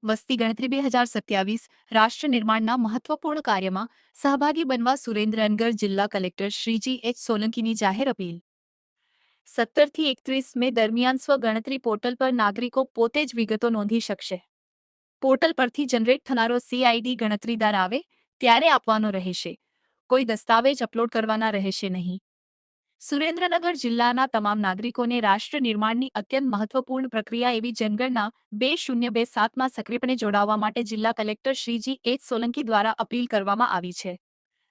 વસ્તી ગણતરી 2027 રાષ્ટ્ર નિર્માણના મહત્વપૂર્ણ કાર્યમાં સહભાગી બનવા સુરેન્દ્રનગર જિલ્લા કલેક્ટર શ્રી G.H. સોલંકીની જાહેર અપીલ 17 થી 31 મે દરમિયાન સ્વ-ગણતરી પોર્ટલ પર નાગરિકો પોતે જ વિગતો નોંધી શકશે. પોર્ટલ પરથી જનરેટ થનારો CID ગણતરીદાર આવે ત્યારે આપવાનો રહેશે. કોઈ દસ્તાવેજ અપલોડ કરવાના રહેશે નહીં. સુરેન્દ્રનગર જિલ્લાના તમામ નાગરિકોને રાષ્ટ્ર નિર્માણની અત્યંત મહત્વપૂર્ણ પ્રક્રિયા એવી જનગણના 2027માં સક્રિયપણે જોડાવા માટે જિલ્લા કલેક્ટર શ્રી G.H. સોલંકી દ્વારા અપીલ કરવામાં આવી છે.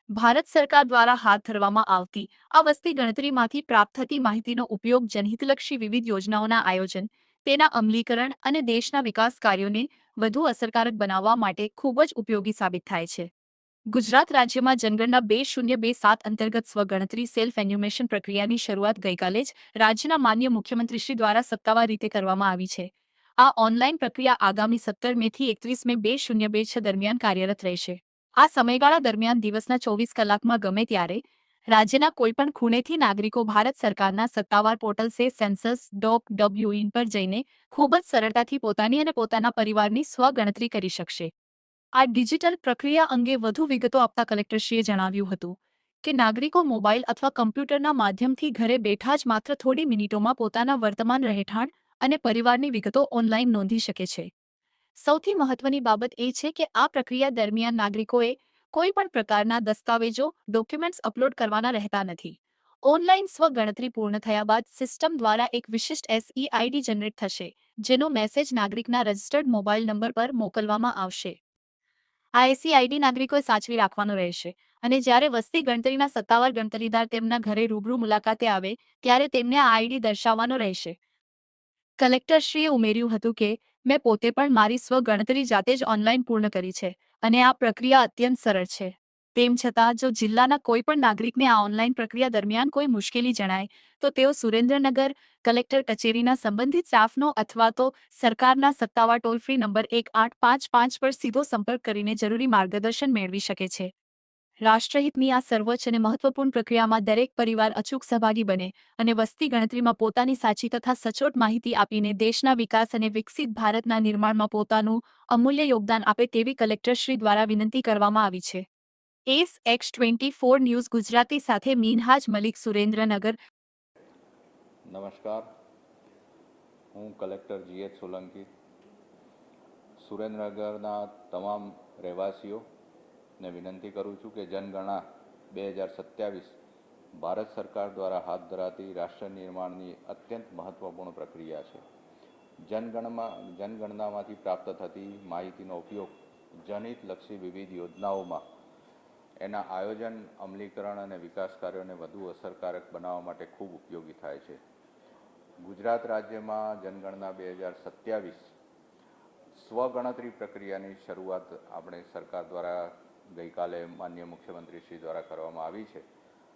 ભારત સરકાર દ્વારા હાથ ધરવામાં આવતી આ વસ્તી ગણતરીમાંથી પ્રાપ્ત થતી માહિતીનો ઉપયોગ જનહિતલક્ષી વિવિધ યોજનાઓના આયોજન, તેના અમલીકરણ અને દેશના વિકાસ કાર્યોને વધુ અસરકારક બનાવવા માટે ખૂબ જ ઉપયોગી સાબિત થાય છે. ગુજરાત રાજ્યમાં જનગણના 2027 અંતર્ગત સ્વગણતરી સેલ્ફ એન્યુમેશન પ્રક્રિયાની શરૂઆત ગઈકાલે જ રાજ્યના માન્ય મુખ્યમંત્રીશ્રી દ્વારા સત્તાવાર રીતે કરવામાં આવી છે. આ ઓનલાઈન પ્રક્રિયા આગામી 17 મેથી 31 મે 2026 દરમિયાન કાર્યરત રહેશે. આ સમયગાળા દરમિયાન દિવસના 24 કલાકમાં ગમે ત્યારે રાજ્યના કોઈપણ ખૂણેથી નાગરિકો ભારત સરકારના સત્તાવાર પોર્ટલ census.gov.in પર જઈને ખૂબ જ સરળતાથી પોતાની અને પોતાના પરિવારની સ્વગણતરી કરી શકશે. આ ડિજિટલ પ્રક્રિયા અંગે વધુ વિગતો આપતા કલેક્ટરશ્રીએ જણાવ્યું હતું કે નાગરિકો મોબાઈલ અથવા કમ્પ્યુટરના માધ્યમથી ઘરે બેઠા જ માત્ર થોડી મિનિટોમાં પોતાના વર્તમાન રહેઠાણ અને પરિવારની વિગતો ઓનલાઈન નોંધી શકે છે. સૌથી મહત્વની બાબત એ છે કે આ પ્રક્રિયા દરમિયાન નાગરિકોએ કોઈ પણ પ્રકારના દસ્તાવેજો ડોક્યુમેન્ટ્સ અપલોડ કરવાના રહેતા નથી. ઓનલાઈન સ્વગણતરી પૂર્ણ થયા બાદ સિસ્ટમ દ્વારા એક વિશિષ્ટ SEID જનરેટ થશે, જેનો મેસેજ નાગરિકના રજિસ્ટર્ડ મોબાઈલ નંબર પર મોકલવામાં આવશે. આ SEID નાગરિકોએ સાચવી રાખવાનો રહેશે અને જ્યારે વસ્તી ગણતરીના સત્તાવાર ગણતરીદાર તેમના ઘરે રૂબરૂ મુલાકાતે આવે ત્યારે તેમને આ ID દર્શાવવાનો રહેશે. કલેક્ટરશ્રીએ ઉમેર્યું હતું કે મેં પોતે પણ મારી સ્વગણતરી જાતે જ ઓનલાઈન પૂર્ણ કરી છે અને આ પ્રક્રિયા અત્યંત સરળ છે. તેમ છતાં જો જિલ્લાના કોઈપણ નાગરિકને આ ઓનલાઈન પ્રક્રિયા દરમિયાન કોઈ મુશ્કેલી જણાય તો તેઓ સુરેન્દ્રનગર કલેક્ટર કચેરીના સંબંધિત સ્ટાફનો અથવા તો સરકારના સત્તાવાર ટોલ ફ્રી નંબર 1855 પર સીધો સંપર્ક કરીને જરૂરી માર્ગદર્શન મેળવી શકે છે. રાષ્ટ્રહિતની આ સર્વોચ્ચ અને મહત્વપૂર્ણ પ્રક્રિયામાં દરેક પરિવાર અચૂક સહભાગી બને અને વસ્તી ગણતરીમાં પોતાની સાચી તથા સચોટ માહિતી આપીને દેશના વિકાસ અને વિકસિત ભારતના નિર્માણમાં પોતાનું અમૂલ્ય યોગદાન આપે તેવી કલેક્ટરશ્રી દ્વારા વિનંતી કરવામાં આવી છે. SX24 ન્યૂઝ ગુજરાતી સાથે મીનહાજ મલિક, સુરેન્દ્રનગર. નમસ્કાર, હું કલેક્ટર G.H. સોલંકી સુરેન્દ્રનગરના તમામ રહેવાસીઓને વિનંતી કરું છું કે જનગણના 2027 ભારત સરકાર દ્વારા હાથ ધરાતી રાષ્ટ્ર નિર્માણની અત્યંત મહત્વપૂર્ણ પ્રક્રિયા છે. જનગણનામાંથી પ્રાપ્ત થતી માહિતીનો ઉપયોગ જનહિતલક્ષી વિવિધ યોજનાઓમાં એના આયોજન, અમલીકરણ અને વિકાસ કાર્યોને વધુ અસરકારક બનાવવા માટે ખૂબ ઉપયોગી થાય છે. ગુજરાત રાજ્યમાં જનગણના 2027 સ્વગણતરી પ્રક્રિયાની શરૂઆત આપણે સરકાર દ્વારા ગઈકાલે માન્ય મુખ્યમંત્રીશ્રી દ્વારા કરવામાં આવી છે.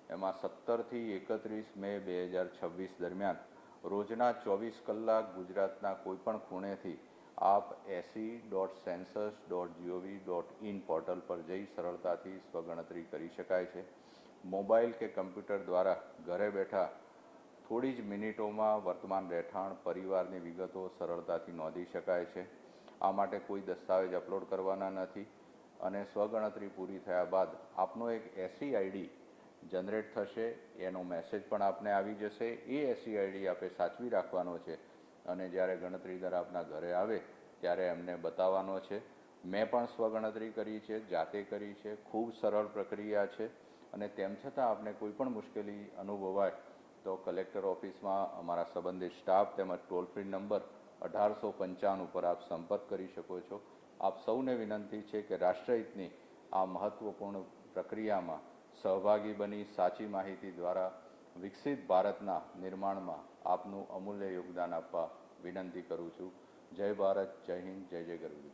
એમાં 17 થી 31 મે 2026 દરમિયાન રોજના 24 કલાક ગુજરાતના કોઈપણ ખૂણેથી આપ se.census.gov.in પોર્ટલ પર જઈ સરળતાથી સ્વગણતરી કરી શકાય છે. મોબાઈલ કે કમ્પ્યુટર દ્વારા ઘરે બેઠા થોડી જ મિનિટોમાં વર્તમાન રહેઠાણ, પરિવારની વિગતો સરળતાથી નોંધી શકાય છે. આ માટે કોઈ દસ્તાવેજ અપલોડ કરવાના નથી અને સ્વગણતરી પૂરી થયા બાદ આપનો એક SEID જનરેટ થશે. એનો મેસેજ પણ આપને આવી જશે. એ SEID આપે સાચવી રાખવાનો છે અને જ્યારે ગણતરીદાર આપના ઘરે આવે ત્યારે એમને બતાવવાનો છે. મેં પણ સ્વગણતરી કરી છે, જાતે કરી છે. ખૂબ સરળ પ્રક્રિયા છે અને તેમ છતાં આપને કોઈ પણ મુશ્કેલી અનુભવાય તો કલેક્ટર ઓફિસમાં અમારા સંબંધિત સ્ટાફ તેમજ ટોલ ફ્રી નંબર 1855 ઉપર આપ સંપર્ક કરી શકો છો. આપ સૌને વિનંતી છે કે રાષ્ટ્રહિતની આ મહત્વપૂર્ણ પ્રક્રિયામાં સહભાગી બની સાચી માહિતી દ્વારા વિકસિત ભારતના નિર્માણમાં આપનું અમૂલ્ય યોગદાન આપવા વિનંતી કરું છું. જય ભારત, જય હિન્દ, જય જય ગરવી.